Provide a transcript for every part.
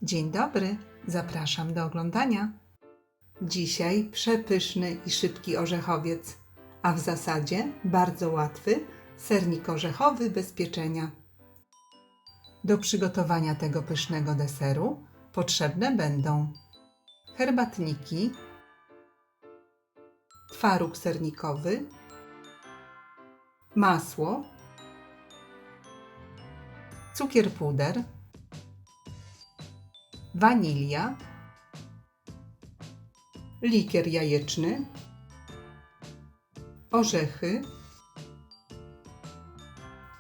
Dzień dobry, zapraszam do oglądania. Dzisiaj przepyszny i szybki orzechowiec, a w zasadzie bardzo łatwy sernik orzechowy bez pieczenia. Do przygotowania tego pysznego deseru potrzebne będą herbatniki, twaróg sernikowy, masło, cukier puder, wanilia, likier jajeczny, orzechy,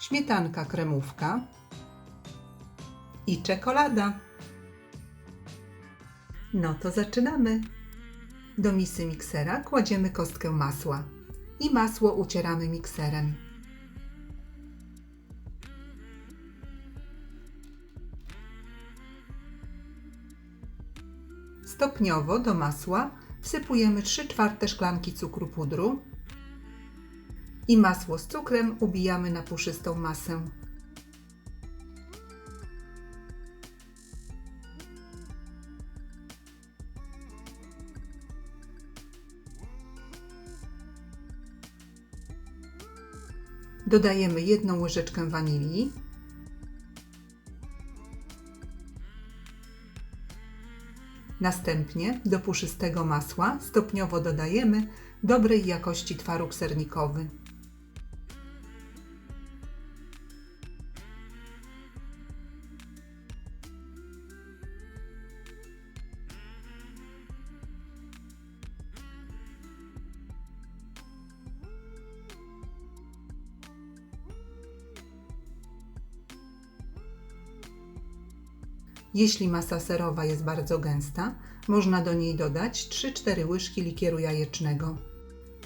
śmietanka kremówka i czekolada. No to zaczynamy. Do misy miksera kładziemy kostkę masła i masło ucieramy mikserem. Stopniowo do masła wsypujemy 3/4 szklanki cukru pudru i masło z cukrem ubijamy na puszystą masę. Dodajemy 1 łyżeczkę wanilii, następnie do puszystego masła stopniowo dodajemy dobrej jakości twaróg sernikowy. Jeśli masa serowa jest bardzo gęsta, można do niej dodać 3-4 łyżki likieru jajecznego.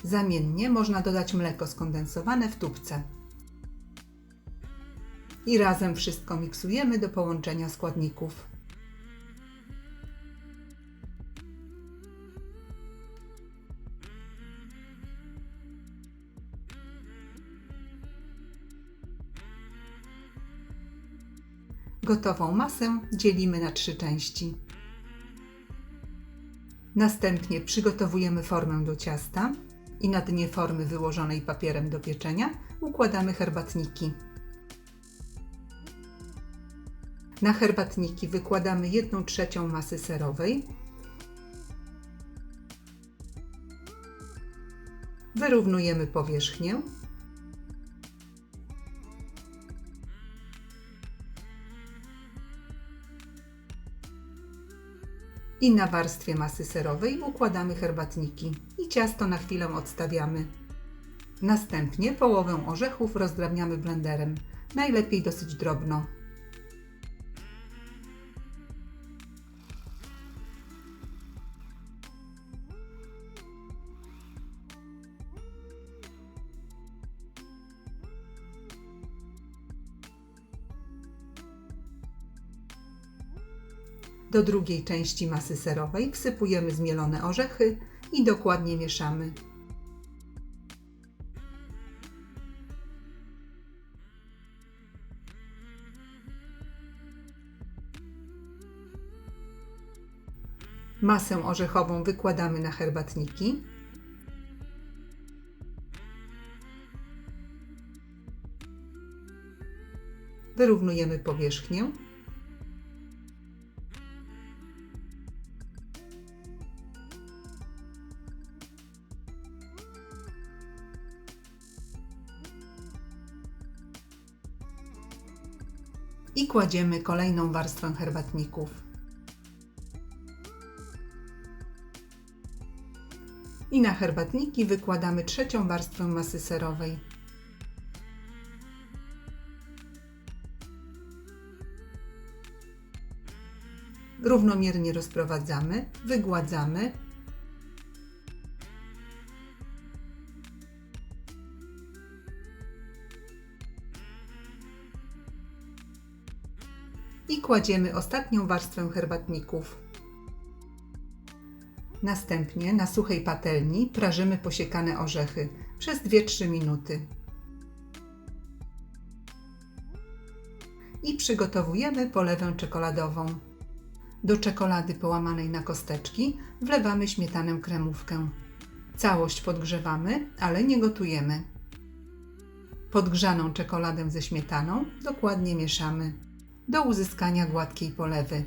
Zamiennie można dodać mleko skondensowane w tubce. I razem wszystko miksujemy do połączenia składników. Gotową masę dzielimy na 3 części. Następnie przygotowujemy formę do ciasta i na dnie formy wyłożonej papierem do pieczenia układamy herbatniki. Na herbatniki wykładamy 1/3 masy serowej. Wyrównujemy powierzchnię. I na warstwie masy serowej układamy herbatniki i ciasto na chwilę odstawiamy. Następnie połowę orzechów rozdrabniamy blenderem, najlepiej dosyć drobno. Do drugiej części masy serowej wsypujemy zmielone orzechy i dokładnie mieszamy. Masę orzechową wykładamy na herbatniki. Wyrównujemy powierzchnię. I kładziemy kolejną warstwę herbatników. I na herbatniki wykładamy 3. warstwę masy serowej. Równomiernie rozprowadzamy, wygładzamy. I kładziemy ostatnią warstwę herbatników. Następnie na suchej patelni prażymy posiekane orzechy przez 2-3 minuty. I przygotowujemy polewę czekoladową. Do czekolady połamanej na kosteczki wlewamy śmietanę kremówkę. Całość podgrzewamy, ale nie gotujemy. Podgrzaną czekoladę ze śmietaną dokładnie mieszamy do uzyskania gładkiej polewy.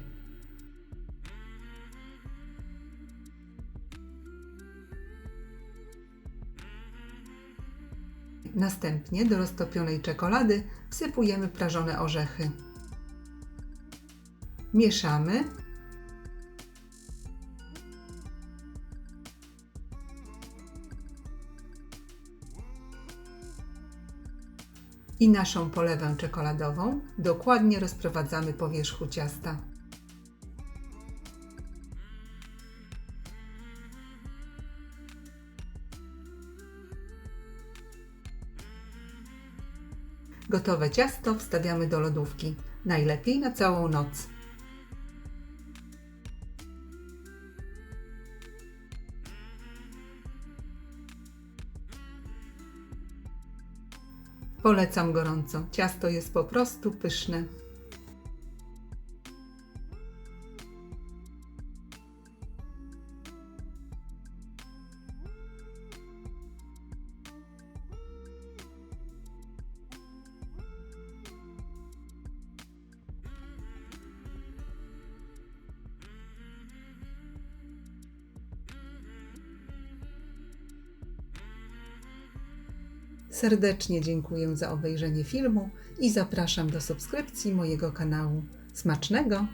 Następnie do roztopionej czekolady wsypujemy prażone orzechy. Mieszamy. I naszą polewę czekoladową dokładnie rozprowadzamy po wierzchu ciasta. Gotowe ciasto wstawiamy do lodówki, najlepiej na całą noc. Polecam gorąco, ciasto jest po prostu pyszne. Serdecznie dziękuję za obejrzenie filmu i zapraszam do subskrypcji mojego kanału. Smacznego!